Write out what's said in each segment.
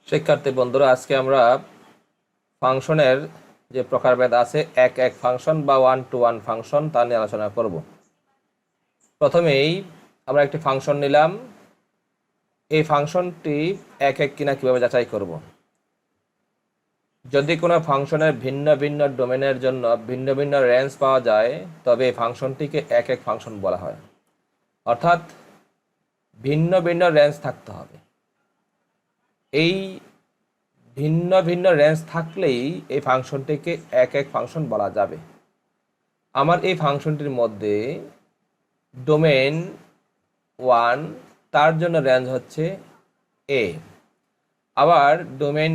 শিক্ষার্থী বন্ধুরা, আজকে আমরা ফাংশনের যে প্রকারভেদ আছে এক এক ফাংশন বা ওয়ান টু ওয়ান ফাংশন তা নিয়ে আলোচনা করব। প্রথমেই আমরা একটি ফাংশন নিলাম। এই ফাংশনটি এক এক কিনা কিভাবে যাচাই করব। যদি কোনো ফাংশনের ভিন্ন ভিন্ন ডোমেনের জন্য ভিন্ন ভিন্ন রেঞ্জ পাওয়া যায় তবে এই ফাংশনটিকে এক এক ফাংশন বলা হয়। অর্থাৎ ভিন্ন ভিন্ন রেঞ্জ থাকতে হবে। এই ভিন্ন ভিন্ন রেঞ্জ থাকলেই এই ফাংশনটিকে এক এক ফাংশন বলা যাবে। আমার এই ফাংশনটির মধ্যে ডোমেন 1 তার জন্য রেঞ্জ হচ্ছে এ, আবার ডোমেন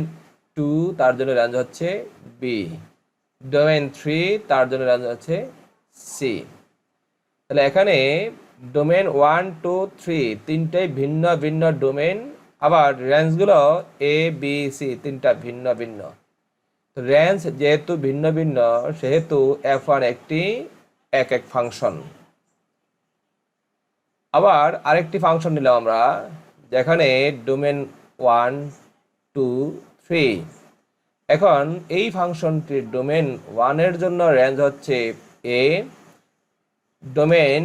2 তার জন্য রেঞ্জ হচ্ছে বি, ডোমেন 3 তার জন্য রেঞ্জ হচ্ছে সি। তাহলে এখানে ডোমেন 1, 2, 3 তিনটাই ভিন্ন ভিন্ন ডোমেন, আবার রেঞ্জগুলো এ বি সি তিনটা ভিন্ন ভিন্ন। রেঞ্জ যেহেতু ভিন্ন ভিন্ন সেহেতু f1 একটি এক এক ফাংশন। আবার আরেকটি ফাংশন নিলাম আমরা, যেখানে ডোমেন 1, 2, 3। এখন এই ফাংশনটির ডোমেন 1 এর জন্য রেঞ্জ হচ্ছে এ, ডোমেন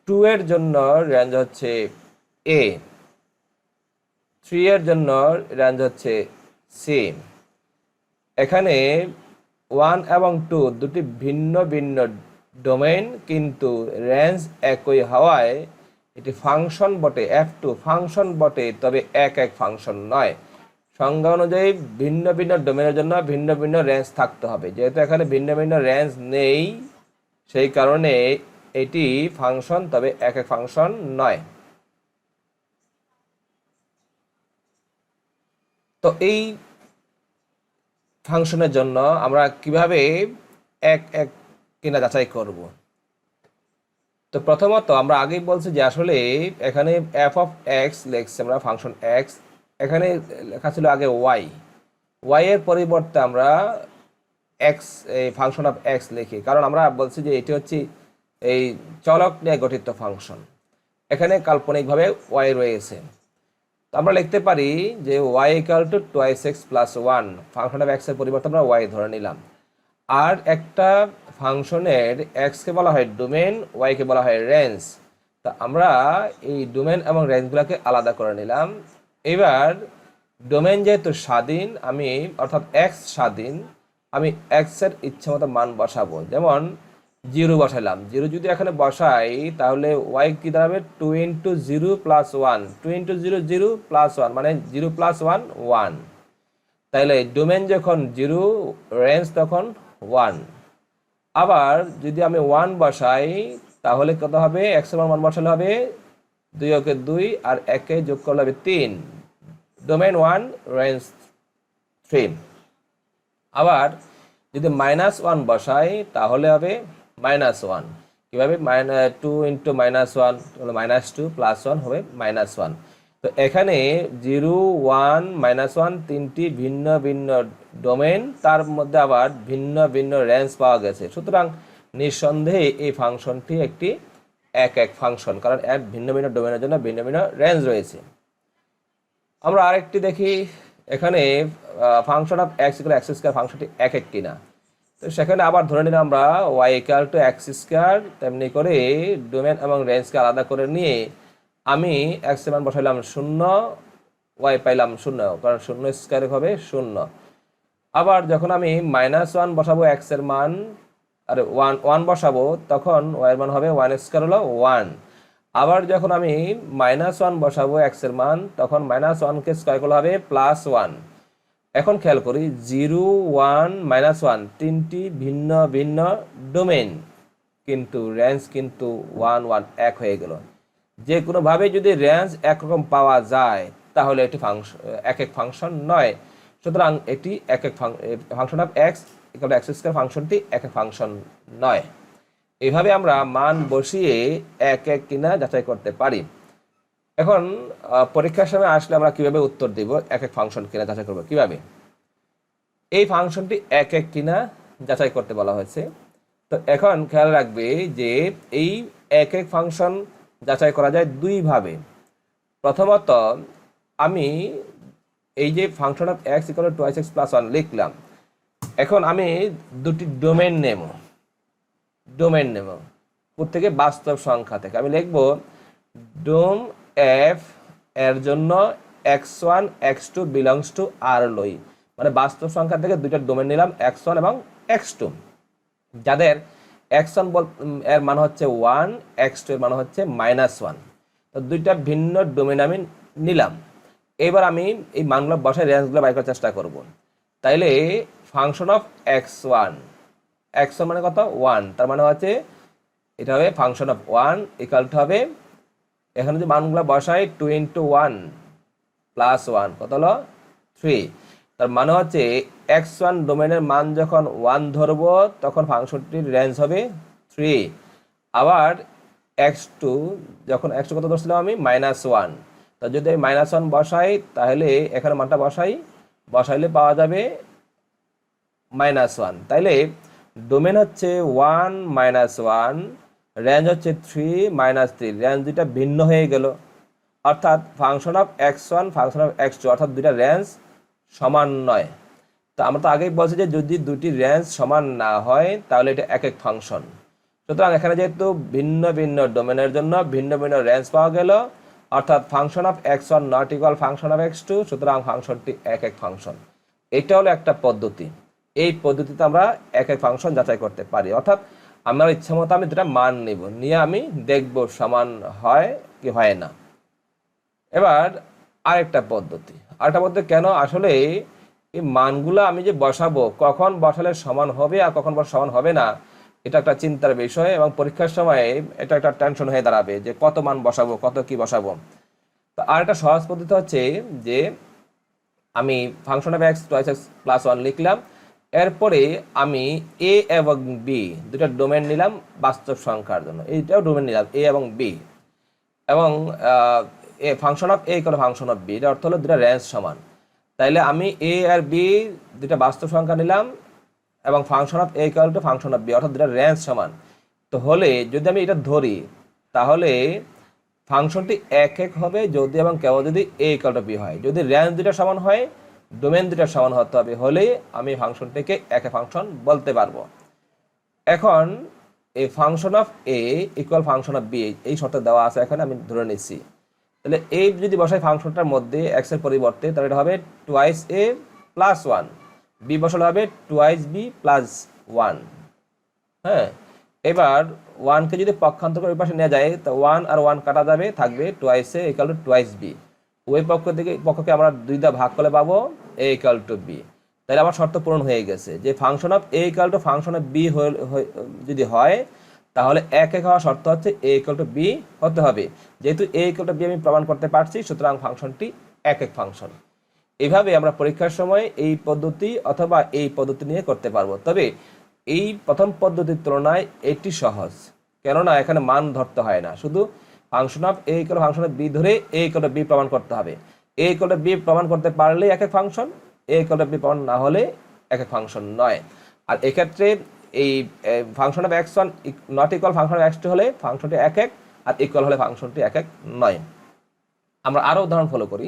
2 এর জন্য রেঞ্জ হচ্ছে এ, 3 এর জন্য রেঞ্জ হচ্ছে সি। এখানে 1 এবং 2 দুটি ভিন্ন ভিন্ন ডোমেন, কিন্তু রেঞ্জ একই হওয়ায় এটি ফাংশন বটে, f2 ফাংশন বটে, তবে এক এক ফাংশন নয়। সংজ্ঞা অনুযায়ী ভিন্ন ভিন্ন ডোমেনের জন্য ভিন্ন ভিন্ন রেঞ্জ থাকতে হবে। যেহেতু এখানে ভিন্ন ভিন্ন রেঞ্জ নেই, সেই কারণে এটি ফাংশন, তবে এক এক ফাংশন নয়। তো এই ফাংশনের জন্য আমরা কিভাবে এক এক কিনা যাচাই করব। তো প্রথমত আমরা আগেই বলছি যে আসলে এখানে এফ অফ এক্স লিখছি আমরা ফাংশন এক্স, এখানে লেখা ছিল আগে ওয়াই, ওয়াই এর পরিবর্তে আমরা এক্স এই ফাংশন অফ এক্স লিখি, কারণ আমরা বলছি যে এটি হচ্ছে এই চলক নিয়ে গঠিত ফাংশন। এখানে কাল্পনিকভাবে ওয়াই রয়েছে, তো আমরা লিখতে পারি যে Y equal to 2x plus 1। Function of X এর পরিবর্তে আমরা ওয়াই ধরে নিলাম। আর একটা ফাংশনের এক্সকে বলা হয় ডোমেন, ওয়াইকে বলা হয় রেঞ্জ। তা আমরা এই ডোমেন এবং রেঞ্জগুলোকে আলাদা করে নিলাম। এবার ডোমেন যেহেতু স্বাধীন, আমি অর্থাৎ এক্স স্বাধীন, আমি এক্স এর ইচ্ছে মতো মান বসাবো। যেমন 0 বসাইলাম, 0 যদি এখানে বসাই তাহলে ওয়াই কি দাঁড়াবে 2 ইন্টু 0 প্লাস 1, 2 ইন্টু 0 0 প্লাস 1 মানে 0 প্লাস 1 1। তাইলে ডোমেন যখন 0, রেঞ্জ তখন 1। আবার যদি আমি 1 বসাই তাহলে কত হবে, এক্স এর মান বসালে হবে 2 ওকে 2 আর 1 কে যোগ করলে হবে 3, ডোমেন 1 রেঞ্জ 3। আবার যদি -1 বসাই তাহলে হবে -1। কিভাবে, 2 ইন্টু -1 হলো -2 প্লাস 1 হবে -1। তো এখানে 0, 1, -1 তিনটি ভিন্ন ভিন্ন ডোমেন, তার মধ্যে আবার ভিন্ন ভিন্ন রেঞ্জ পাওয়া গেছে। সুতরাং নিঃসন্দেহে এই ফাংশনটি একটি এক এক ফাংশন, কারণ এর ভিন্ন ভিন্ন ডোমেনের জন্য ভিন্ন ভিন্ন রেঞ্জ রয়েছে। আমরা আরেকটি দেখি, এখানে function of x equal x square ফাংশনটি এক এক কিনা। তো সেখানে আবার ধরে নিলাম আমরা Y equal to X square, তেমনি করে ডোমেন এবং রেঞ্জকে আলাদা করে নিয়ে আমি এক্স এর মান বসাইলাম 0, ওয়াই পাইলাম 0, কারণ 0 স্কয়ার হবে 0। আবার যখন আমি -1 বসাবো এক্স এর মান, আর 1 বসাবো, তখন ওয়াই এর মান হবে 1 স্কয়ার হলো 1। আবার যখন আমি -1 বসাবো এক্স এর মান, তখন -1 কে স্কয়ার করলে হবে +1। এখন খেয়াল করি 0, 1, -1 তিনটি ভিন্ন ভিন্ন ডোমেন, কিন্তু রেঞ্জ কিন্তু 1 1 এক হয়ে গেল। যে কোনোভাবে যদি রেঞ্জ একরকম পাওয়া যায় তাহলে এটি এক এক ফাংশন নয়। সুতরাং এটি এক এক function of x equal to X square ফাংশনটি এক এক ফাংশন নয়। এইভাবে আমরা মান বসিয়ে এক এক কিনা যাচাই করতে পারি। এখন পরীক্ষার সময় আসলে আমরা কিভাবে উত্তর দিব এক এক ফাংশন কিনা যাচাই করব কিভাবে। এই ফাংশনটি এক এক কিনা যাচাই করতে বলা হয়েছে। তো এখন খেয়াল রাখবে যে এই এক এক ফাংশন যাচাই করা যায় দুইভাবে। প্রথমত আমি এই যে function of x equal to 2x plus 1 লিখলাম। এখন আমি দুটি ডোমেন নেব প্রত্যেকে বাস্তব সংখ্যা থেকে। আমি লিখব ডোম এফ এর জন্য x1 x2 বিলংস টু আর লই, মানে বাস্তব সংখ্যা থেকে দুইটা ডোমেন নিলাম x1 এবং x2, যাদের x1 এর মান হচ্ছে 1, x2 এর মান হচ্ছে -1। তো দুইটা ভিন্ন ডোমেন আমি নিলাম। এবার আমি এই মানগুলো বসায় রেঞ্জগুলো বাইর করার চেষ্টা করব। তাইলে ফাংশন অফ x1 মানে কত 1, তার মানে হচ্ছে এটা হবে ফাংশন অফ 1 ইকুয়াল টু হবে, এখানে যে মানগুলো বসাই 2 × 1 + 1 কত হলো 3। তার মানে হচ্ছে x1 ডোমেনের মান যখন 1 ধরবো তখন ফাংশনটির রেঞ্জ হবে 3। আবার x2 যখন x2 কত ধরছিলাম আমি -1, তো যদি আমি -1 বসাই তাহলে এখানে মানটা বসাইলে পাওয়া যাবে -1। তাইলে ডোমেন হচ্ছে 1 -1, রেঞ্জ হচ্ছে 3 -3, রেঞ্জ দুইটা ভিন্ন হয়ে গেল। অর্থাৎ function of x1 function of x2 অর্থাৎ দুইটা রেঞ্জ সমান নয়। তো আমরা তো আগেই বলছি যে যদি দুটি রেঞ্জ সমান না হয় তাহলে এটা এক এক ফাংশন। সুতরাং এখানে যেহেতু ভিন্ন ভিন্ন ডোমেনের জন্য ভিন্ন ভিন্ন রেঞ্জ পাওয়া গেল, অর্থাৎ function of x1 not equal function of x2, সুতরাং ফাংশনটি এক এক ফাংশন। এটা হলো একটা পদ্ধতি। এই পদ্ধতিতে আমরা এক এক ফাংশন যাচাই করতে পারি। অর্থাৎ আমার ইচ্ছা মতো আমি দুটা মান নেব, নিয়ে আমি দেখব সমান হয় কি হয় না। এবার আরেকটা পদ্ধতি কেন আসলে এই মানগুলো আমি যে বসাবো কখন বসালে সমান হবে আর কখন সমান হবে না, এটা একটা চিন্তার বিষয় এবং পরীক্ষার সময় এটা একটা টেনশন হয়ে দাঁড়াবে যে কত মান বসাবো, কত কি বসাবো। তো আর একটা সহজ পদ্ধতি হচ্ছে যে আমি function of x 2x plus 1 লিখলাম, এরপরে আমি a এবং b দুটো ডোমেন নিলাম বাস্তব সংখ্যার জন্য, এইটাও ডোমেন নিলাম a এবং b, এবং function of a equal function of b, এটা অর্থ হলো দুটো রেঞ্জ সমান। তাইলে আমি a আর b দুটো বাস্তব সংখ্যা নিলাম এবং function of a equal to function of b, অর্থাৎ দুটো রেঞ্জ সমান। তো হলে যদি আমি এটা ধরি তাহলে ফাংশনটি এক এক হবে যদি এবং কেবল যদি a ইকুয়াল টু b হয়। যদি রেঞ্জ দুটো সমান হয়, ডোমেন দুটো সমান হতে হবে, হলে আমি ফাংশনটিকে এক এক ফাংশন বলতে পারবো। এখন এই function of a equal function of b এই শর্ত দেওয়া আছে, এখানে আমি ধরে নিচ্ছি। তাহলে এই যদি বসাই ফাংশনটার মধ্যে x এর পরিবর্তে, তাহলে এটা হবে 2a প্লাস 1, b বসালে হবে 2b প্লাস 1। হ্যাঁ, এবার 1কে যদি পক্ষান্তর করে ওই পাশে নেওয়া যায় তো 1 আর 1 কাটা যাবে, থাকবে 2a ইকুয়াল টু 2b। ওই পক্ষকে আমরা 2 দিয়ে ভাগ করলে পাবো a ইকুয়াল টু b। তাহলে আমার শর্ত পূরণ হয়ে গেছে যে function of a equal to function of b যদি হয় তাহলে এক এক হওয়া শর্ত হচ্ছে a ইকুয়াল টু b হতে হবে। যেহেতু a ইকুয়াল টু b আমি প্রমাণ করতে পারছি, সুতরাং ফাংশনটি এক এক ফাংশন। এইভাবে আমরা পরীক্ষার সময় এই পদ্ধতি অথবা এই পদ্ধতি নিয়ে করতে পারবো। তবে এই প্রথম পদ্ধতির তুলনায় এটি সহজ, কেননা এখানে মান ধরতে হয় না, শুধু function of a equal function of b ধরে a ইকুয়াল টু b প্রমাণ করতে হবে। a ইকুয়াল টু b প্রমাণ করতে পারলে এক এক function, a equal to b প্রমাণ না হলে এক এক ফাংশন নয়। আর এক্ষেত্রে এই function of x1 not equal function of x2 হলে ফাংশনটি এক এক, আর ইকুয়াল হলে ফাংশনটি এক এক নয়। আমরা আরো উদাহরণ ফলো করি।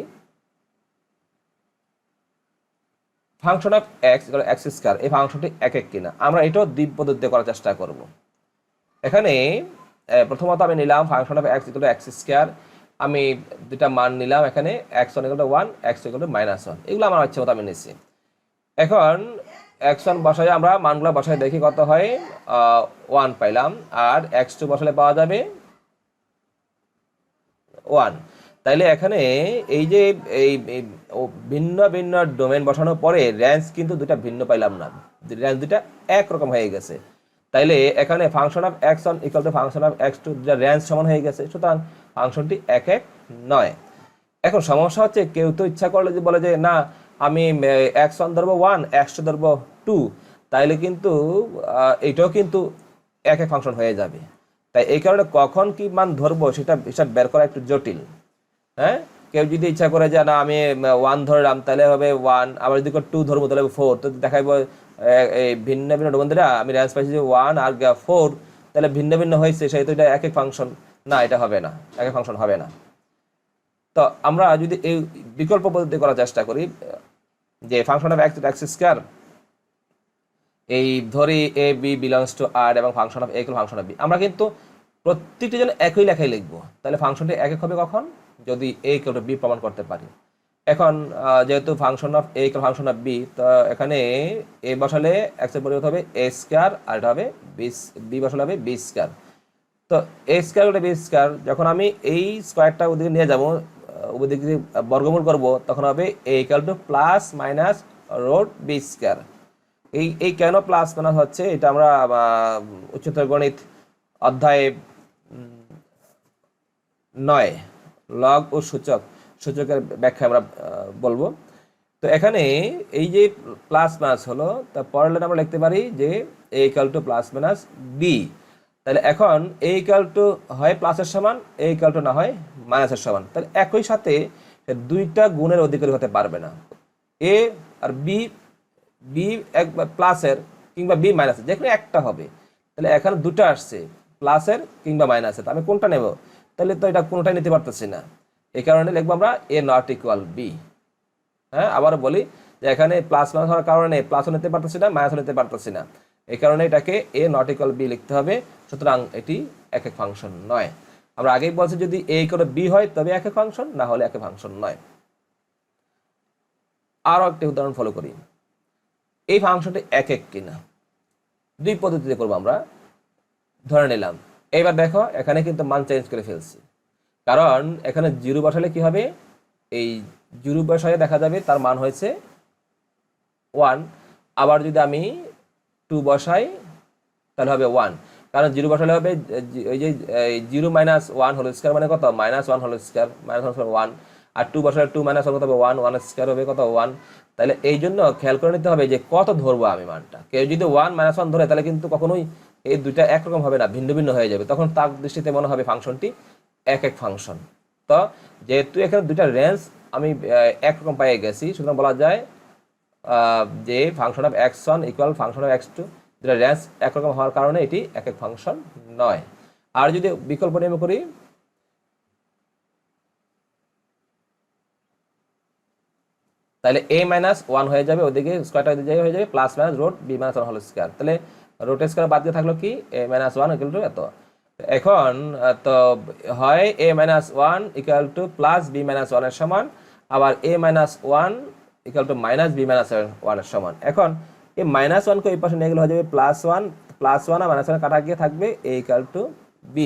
Function of x equal x square, এই ফাংশনটি এক এক কিনা আমরা এটাও দ্বি পদ্ধতিতে করার চেষ্টা করব। এখানে প্রথমত আমি নিলাম function of x equal x square, আমি দুটা মান নিলাম, এখানে x1 equal to 1, x2 equal to -1, এগুলো আমার ইচ্ছে মতো আমি নিচ্ছি। এখন x1 বসাই, আমরা মানগুলো বসাই দেখি কত হয়, 1 পাইলাম, আর x2 বসালে পাওয়া যাবে 1। তাইলে এখানে এই যে এই ভিন্ন ভিন্ন ডোমেন বসানোর পরে রেঞ্জ কিন্তু দুটা ভিন্ন পাইলাম না, রেঞ্জ দুটা একরকম হয়ে গেছে। তাইলে এখানে function of x1 equal to function of x2 দুটা রেঞ্জ সমান হয়ে গেছে, সুতরাং ফাংশনটি এক এক নয়। এখন সমস্যা হচ্ছে কেউ তো ইচ্ছা করলে যে বলে যে না আমি x1 ধরবো 1, x2 ধরবো 2, তাইলে কিন্তু এটাও কিন্তু এক এক ফাংশন হয়ে যাবে। তাই এই কারণে কখন কি মান ধরবো সেটা হিসাব বের করা একটু জটিল। হ্যাঁ, কেউ যদি ইচ্ছা করে যে না আমি 1 ধরলাম তাহলে হবে 1, আবার যদি 2 ধরবো তাহলে 4, তো দেখাইবো এই ভিন্ন ভিন্ন ডোমেন আমি রেঞ্জ পাইছি যে 1 আর 4, তাহলে ভিন্ন ভিন্ন হয়েছে, সেহেতু এটা এক এক ফাংশন না, এটা হবে না, এক এক ফাংশন হবে না। তো আমরা যদি এই বিকল্প পদ্ধতি করার চেষ্টা করি, যে ফাংশন অফ এক্স স্কয়ার, এই ধরি A B belongs to R এবং function of A equal function of B, আমরা কিন্তু প্রত্যেকটি জন্য একই লেখায় লিখবো। তাহলে ফাংশনটি একক হবে কখন? যদি এ ইকুয়াল টু বি প্রমাণ করতে পারি। এখন যেহেতু function of A equal function of B, তো এখানে এ বসালে এক্সের পরিবর্তে হবে এ স্কয়ার, আর এটা হবে বি বসালে হবে বি স্কয়ার। তো এ স্কয়ার হলে বি স্কয়ার, যখন আমি এই স্কোয়ারটা ওদিকে নিয়ে যাবো, ওদিকে বর্গমূল করব, তখন হবে A equal to plus minus root B square. এই কেন প্লাস মাইনাস হচ্ছে, এটা আমরা উচ্চতর গণিত অধ্যায়ে 9 লগ ও সূচকের ব্যাখ্যা আমরা বলবো। তো এখানে এই যে প্লাস মাইনাস হলো, তা পরের লাইনে আমরা লিখতে পারি যে A equal to plus minus B. তাহলে এখন এ ইকুয়াল টু হয় প্লাসের সমান, এ ইকুয়াল টু না হয় মাইনাসের সমান। তাহলে একই সাথে দুইটা গুণের অধিকারী হতে পারবে না। এ আর বি, বি এক প্লাসের কিংবা বি মাইনাসের, যে কোনো একটা হবে। তাহলে এখানে দুটো আসছে, প্লাসের কিংবা মাইনাসের, তো আমি কোনটা নেব? তাহলে তো এটা কোনোটাই নিতে পারতেছি না। এই কারণে লিখবো আমরা এ নট ইকুয়াল বি। হ্যাঁ, আবারও বলি যে এখানে প্লাস মাইনাস হওয়ার কারণে প্লাসও নিতে পারতেছি না, মাইনাসও নিতে পারতেছি না। এই কারণে এটাকে এ নট ইকুয়াল বি লিখতে হবে। সুতরাং এটি একক ফাংশন নয়। আমরা আগেই বলছি যদি এ ইকুয়াল বি হয় তবে একক ফাংশন, না হলে একক ফাংশন নয়। আরও একটি উদাহরণ ফলো করি। এই ফাংশনটি একক কিনা দুই পদ্ধতিতে করবো আমরা, ধরে নিলাম। এবার দেখো এখানে কিন্তু মান চেঞ্জ করে ফেলছি, কারণ এখানে জিরো বসালে কি হবে, এই জিরো বসালে দেখা যাবে তার মান হয়েছে 1। আবার যদি আমি 2 বসাই তাহলে হবে 1, কারণ জিরো বসালে হবে ওই যে 0 মাইনাস 1 হোল স্কয়ার মানে কত, -1 হোল স্কয়ার, -1 আর 2 বসালে 2 মাইনাস 1 কত হবে 1 স্কয়ার হবে কত 1। তাহলে এই জন্য খেয়াল করে নিতে হবে যে কত ধরবো আমি মানটা। কেউ যদি 1 - 1 ধরে তাহলে কিন্তু কখনোই এই দুইটা একরকম হবে না, ভিন্ন ভিন্ন হয়ে যাবে। তখন তার দৃষ্টিতে মনে হবে ফাংশনটি এক ফাংশন। তো যেহেতু এখানে দুইটা রেঞ্জ আমি একরকম পাইয়ে গেছি, সুতরাং বলা যায় যে function of x1 equal function of x2, দুটা রেঞ্জ একরকম হওয়ার কারণে এটি এক ফাংশন নয়। আর যদি বিকল্প নিয়মে করি, তাহলে a - 1 হয়ে যাবে, ওদিকে স্কোয়ারটা হয়ে যাবে plus minus root b - 1 whole square. তাহলে রুটের স্কয়ার বাদ দিয়ে থাকলো কি a - 1 ইকুয়াল টু এত। এখন তো হয় a - 1 equal to plus b - 1 এর সমান, আবার a - 1 equal to minus b - 1 এর সমান। এখন এই -1 কে ওই পাশে নিয়ে গেলে হয়ে যাবে +1, +1 আর -1 কাটা গিয়ে থাকবে a ইকুয়াল টু b।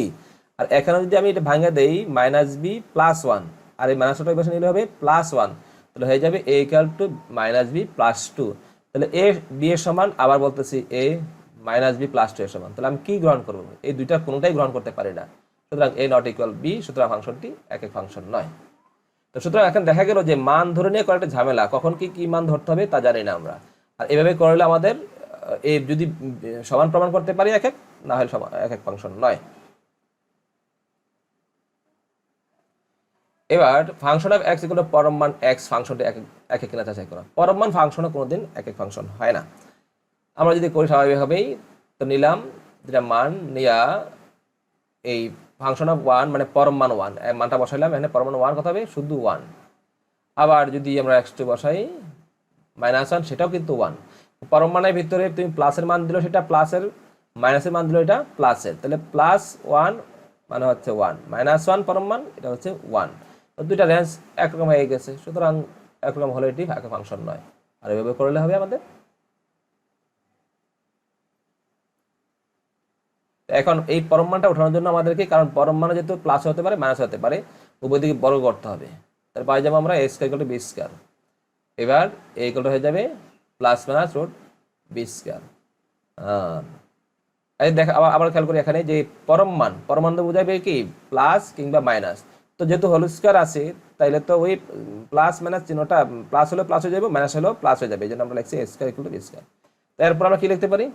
আর এখানে যদি আমি এটা ভাঙে দেই -b +1, আর এই -1 ওই পাশে নিলে হবে +1, তাহলে হয়ে যাবে a ইকুয়াল টু -b +2। তাহলে a b এর সমান, আবার বলতেছি a -b +2 এর সমান। তাহলে আমি কি গ্রহণ করব? এই দুইটা কোনোটাই গ্রহণ করতে পারি না। সুতরাং a নট ইকুয়াল b, সুতরাং ফাংশনটি একক ফাংশন নয়। তো সুতরাং এখন দেখা গেল যে মান ধরে নিয়ে কয়েকটা ঝামেলা, কখন কি মান ধরতে হবে তা জানি না আমরা। আর এভাবে করলে আমাদের এই যদি সমান প্রমাণ করতে পারি এক, না হলে এক ফাংশন নয়। এবার ফাংশন অফ এক্স ইকুয়াল পরম মান এক্স ফাংশনটি এক কিনা যাচাই করা। পরম মান ফাংশনও কোনোদিন এক ফাংশন হয় না। আমরা যদি করি স্বাভাবিকভাবেই, তো নিলাম যেটা মান নিয়া এই ফাংশন অফ 1 মানে পরম মান 1 মানটা বসাইলাম, এখানে পরম মান 1 কত হবে, শুধু 1। আবার যদি আমরা x2 বসাই -1, সেটাও কিন্তু 1। পরম মানের ভিতরে তুমি প্লাসের মান দিলো সেটা প্লাসের, মাইনাসের মান দিলো এটা প্লাসের, তাহলে +1 মানে হচ্ছে 1, -1 পরম মান, এটা হচ্ছে 1। তো দুইটা রেঞ্জ একরকম হয়ে গেছে, সুতরাং একরকম হলে এটি এক ফাংশন নয়। আর এভাবে করলে হবে আমাদের। এখন এই পরম মানটা ওঠানোর জন্য আমাদেরকে, কারণ পরম মানে যেহেতু প্লাস হতে পারে মাইনাস হতে পারে, উভয় দিকে বর্গ করতে হবে। তার পাই যাবো আমরা a square equal to b square. এবার a ইকুয়াল হয়ে যাবে plus minus root b square. এই দেখা আবার খেয়াল করি এখানে যে পরম মান তো বোঝাবে কি প্লাস কিংবা মাইনাস। তো যেহেতু হোল স্কয়ার আছে, তাইলে তো ওই প্লাস মাইনাস চিহ্নটা প্লাস হলে প্লাস হয়ে যাবে, মাইনাস হলেও প্লাস হয়ে যাবে। এই জন্য আমরা লিখছি a square equal to b square. এরপর আমরা কি লিখতে পারি,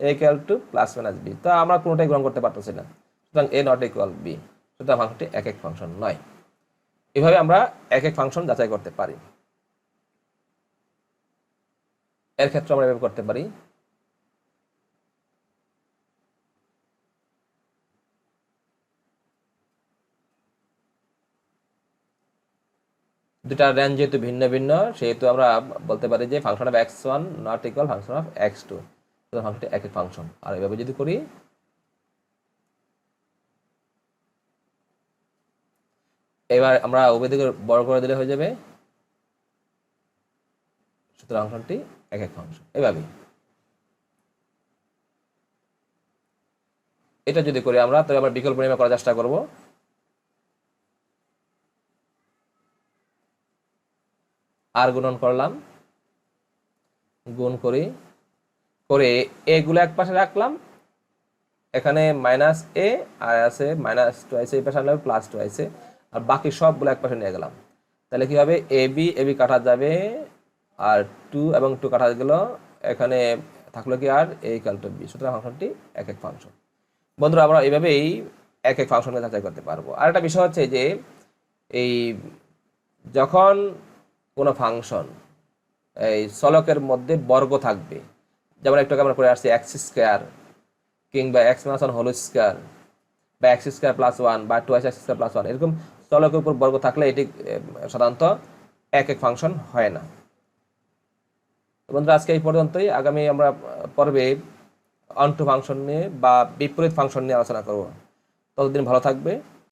a equal to plus minus b। তো আমরা কোনোটাই গ্রহণ করতে পারতেছি না, সুতরাং a নট ইকুয়াল b, সুতরাং ফাংশনটি এক ফাংশন নয়। এভাবে আমরা এক ফাংশন যাচাই করতে পারি। এর ক্ষেত্রে আমরা এভাবে করতে পারি। দুটার রেঞ্জ যেহেতু ভিন্ন ভিন্ন সেহেতু আমরা বলতে পারি যে function of x1 not equal function of x2, ফাংশনটি একই ফাংশন। আর এভাবে যদি করি এবার আমরা উভয় দিকে বড় করে দিলে হয়ে যাবে, সুতরাং ফাংশনটি এক এক ফাংশন। এভাবেই এটা যদি করি আমরা, তবে আমরা বিকল্প নির্ণয় করার চেষ্টা করব। আর গুণন করলাম, গুণ করি করে এগুলো এক পাশে রাখলাম, এখানে মাইনাস এ আর আছে মাইনাস টু আছে, এই পাশে আনলাম প্লাস টু আছে, আর বাকি সবগুলো এক পাশে নিয়ে গেলাম। তাহলে কি হবে, এবি এবি কাটা যাবে, আর টু এবং টু কাটা গেল, এখানে থাকলো কি আর এ ইকুয়াল টু বি। সুতরাং ফাংশনটি এক এক ফাংশন। বন্ধুরা আমরা এইভাবেই এক এক ফাংশনকে যাচাই করতে পারবো। আর একটা বিষয় হচ্ছে যে এই যখন কোনো ফাংশন এই চলকের মধ্যে বর্গ থাকবে, যেমন একটু আমরা করে আসছি এক্স স্কোয়ার কিংবা X minus one whole square বা এক্স স্কোয়ার প্লাস ওয়ান বা two X square plus one, এরকম চলকের উপর বর্গ থাকলে এটি সাধারণত এক এক ফাংশন হয় না। বন্ধুরা আজকে এই পর্যন্তই। আগামী আমরা পর্বে অনটু ফাংশন নিয়ে বা বিপরীত ফাংশন নিয়ে আলোচনা করব। ততদিন ভালো থাকবে।